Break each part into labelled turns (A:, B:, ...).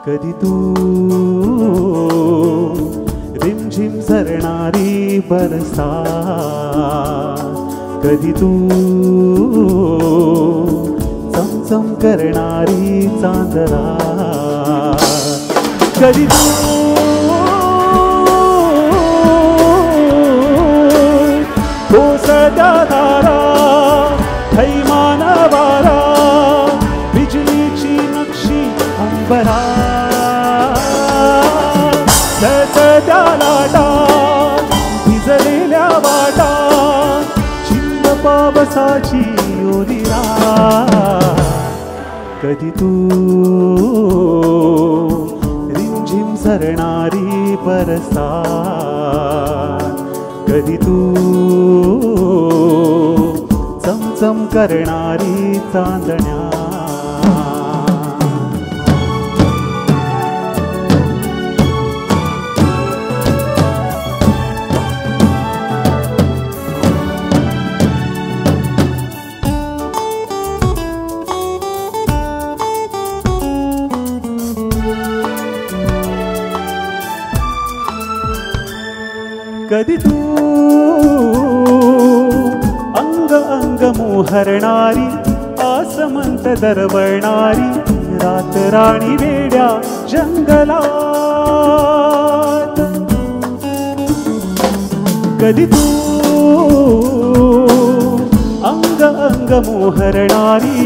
A: कधी तू रिमझिम झरणारी बरसात, कधी तू चमचम करणारी चांदरा, कधी तू कोसळत्या धारा थैमान वारा, बिजलीची नक्षी अंबरा, सळसळत्या लाटा भिजलेल्या वाटा, चिंब पावसाची ओलिरा, कधी तू रिमझिम झरणारी बरसात, कधी तू चमचम करणारी चांदण्या, कधी तू अंग अंग मोहरणारी, आसमंत दरवळणारी, रात राणी वेड्या जंगलात, कधी तू अंग अंग मोहरणारी,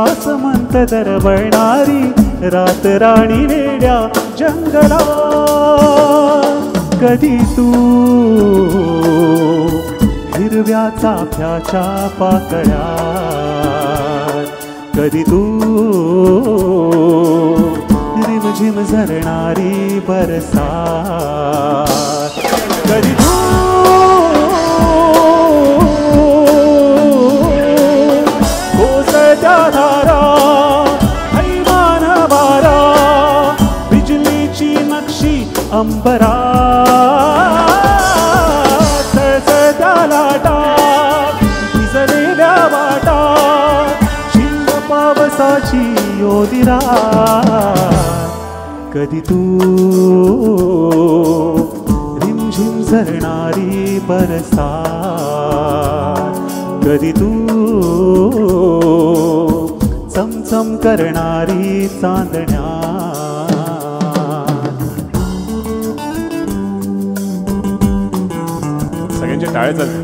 A: आसमंत दरवळणारी, रात राणी वेड्या जंगलात, कधी तू हिरव्या चाफ्याच्या पाकळ्यात, कधी तू रिमझिम झरणारी बरसात, कधी तू कोसळत्या धारा थैमान वारा, बिजलीची नक्षी अंबरा, सळसळत्या लाटा भिजलेल्या वाटा, चिंब पावसाची ओलिरा, कधी तू रिमझिम झरणारी बरसात, कधी तू चमचम करणारी चांदण्या, सगळ्यांचे टाळे चालते.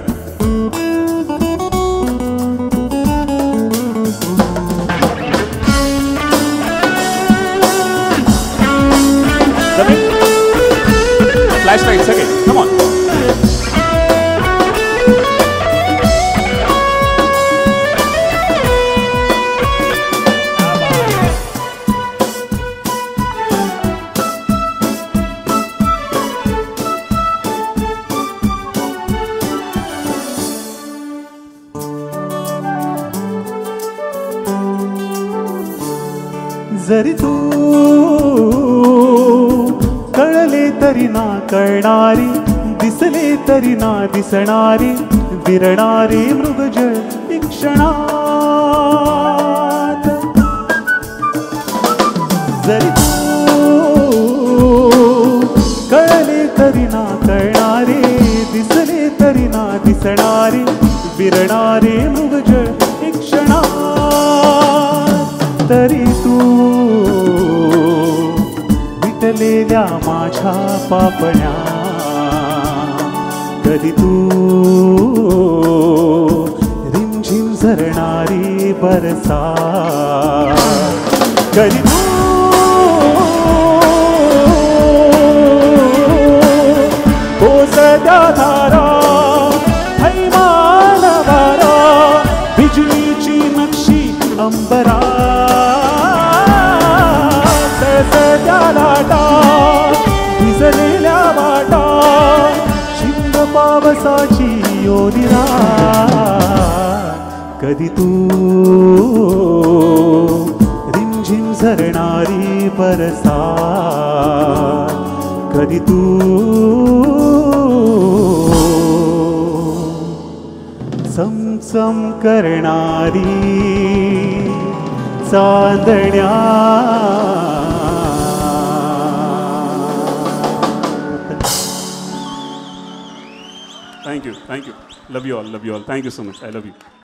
A: फ्लॅश लाईट सगळे कम ऑन. जरी तू कळले तरी ना कळणारी, दिसले तरी ना दिसणारी, विरणारी मृगजळ क्षणात, जरी तू कळले तरी ना कळणारी, दिसले तरी ना दिसणारी, विरणारी मृगजळ क्षणात, तरी तू विटलेल्या माझ्या पापण्या, कधी तू रिमझिम झरणारी बरसात, कधी तू कोसळत्या धारा थैमान वारा, बिजलीची नक्षी अंबरा, सळसळत्या लाटा भिजलेल्या वाटा, चिंब पावसाची ओलिरा, कधी तू रिमझिम झरणारी बरसात, कधी तू चमचम करणारी चांदण्या. Love you all, love you all. Thank you so much. I love you.